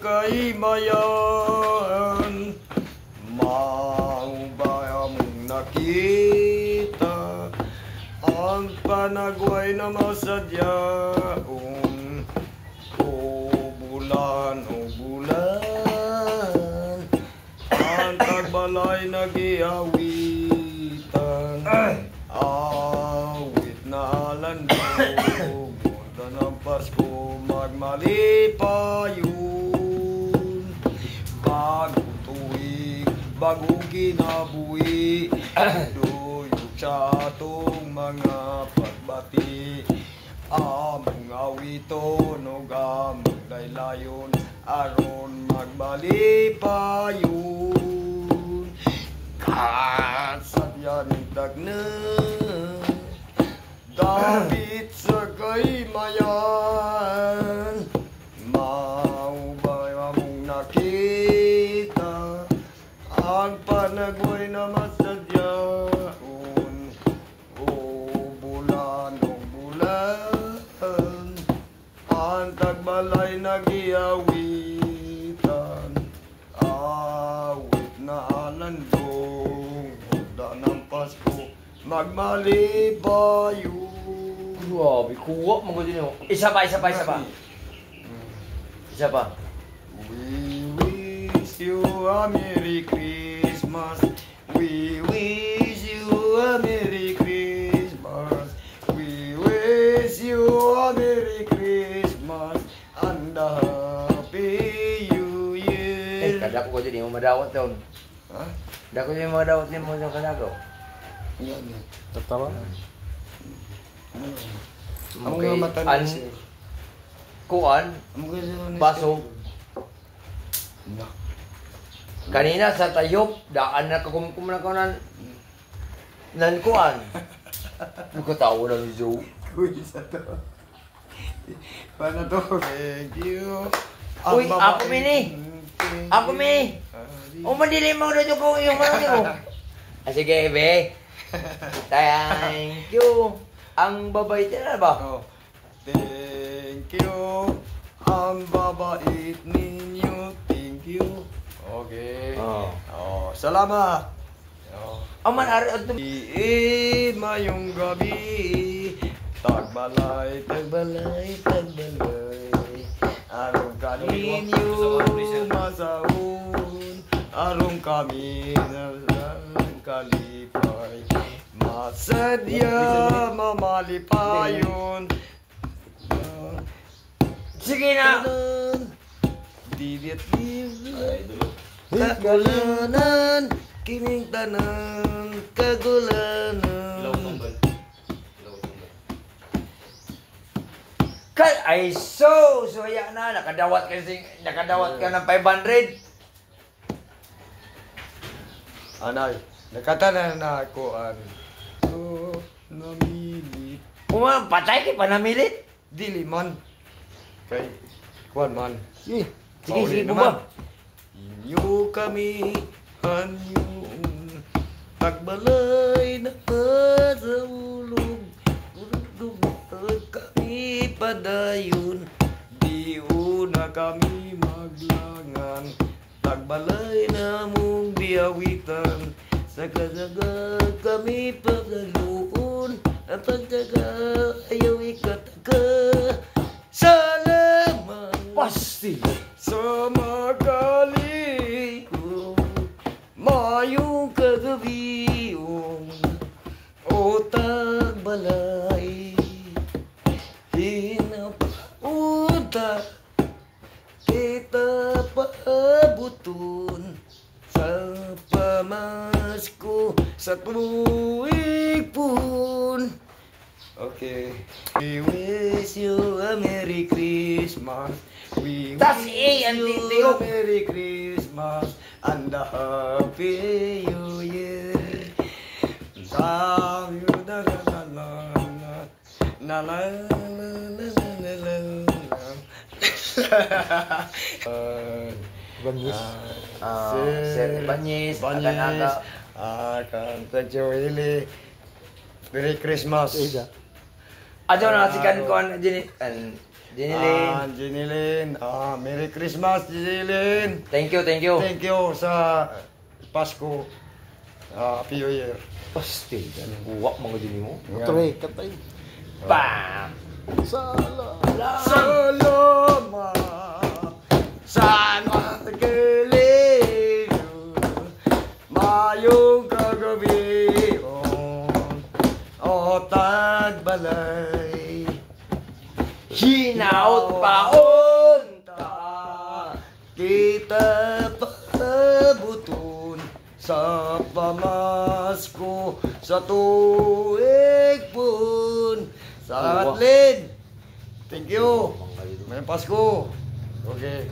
kaimayan. Maubaya mong nakita ang panagway na masadyaon. O bulan, ang tagbalay nagiawitan. Awit na alandog, munda ng Pasko magmalipayon. Bago tuig, bago kinabuhi, duyog sa atong mga pagbati. Among awiton o among daylayon, aron magbalipayon. Kasadyan dagna, dapit sa kaimayan. Maubay among nakita ang panagway na masadyaon. O bulan, ang tagbalay nagiawitan. Awit na alandong, handa ng Pasko magmalipayon. Grabe, kuha mo ko din yun. Isa pa. Isa pa. We wish you a Merry Christmas. We wish you a Merry Christmas. We wish you a Merry Christmas and a Happy New Year. Kada ko din yung madawat doon. Ha? Kada ko yung madawat din mo sa kanagaw. Yan. Tatawa? Ang mga matanis eh. Kuan, baso. No. Kanina sa tayop, daan na kakumkum na ko nan kuan. Ano ka tao na ni Joe? Uy, sa to. Paano to? Thank you. Uy, ako mini. O madilim mo na ko yung mga mo. Sige, be. Thank you. Ang babait na ba? Oh. Thank you. Ang babait ninyo. Thank you. Okay. Oh, salamat. Aman ari adto. Mayong gabi. Tagbalay. Arong kaninyo masaun. Arong kami kalipay. Masadya mamalipayon. Sige na. Dibit kagulanan, kining tanan kagulanan. Kay ay so ya na nakadawat ka ng 500. Anay, nakatanan na ako so namili. Kuma patay kay panamilit. Dili man. Kay kuan man. Sige Pauli bubang. Inyo kami hanyong tagbalay na sa ulog. Urog kami padayon. Di una kami maglangan. Tagbalay na mong biyawitan. Sa kasaga kami pagaluon. At pagkaga ayaw ikataka. Salamat Pasti. sa magaling mayong kagabiyong o tagbalay hinapauta kita paabuton sa pamasko sa tuwing pun. Okay. We wish you a Merry Christmas. We Tas wish ang you titiyo. a Merry Christmas and a Happy New Year. Love you, na na na na na. Banyis. Sir Banyis, aga-aga. Akan Joeli. Merry Christmas. Ida. Ajo na si kan kon dini Jinilin. Jinilin. Merry Christmas, Jinilin. Thank you, thank you. Thank you sa Pasko. Happy New Year. Pasti, uwak mga dini mo. Tre, katay. Bam! Salam. Salamat sa nagkilig. Mayong kagabi o tagbalay. Hinaut paon ta kita pabuton sa pamasko sa tuig pun sa atlin. Thank you. May Pasko. Okay.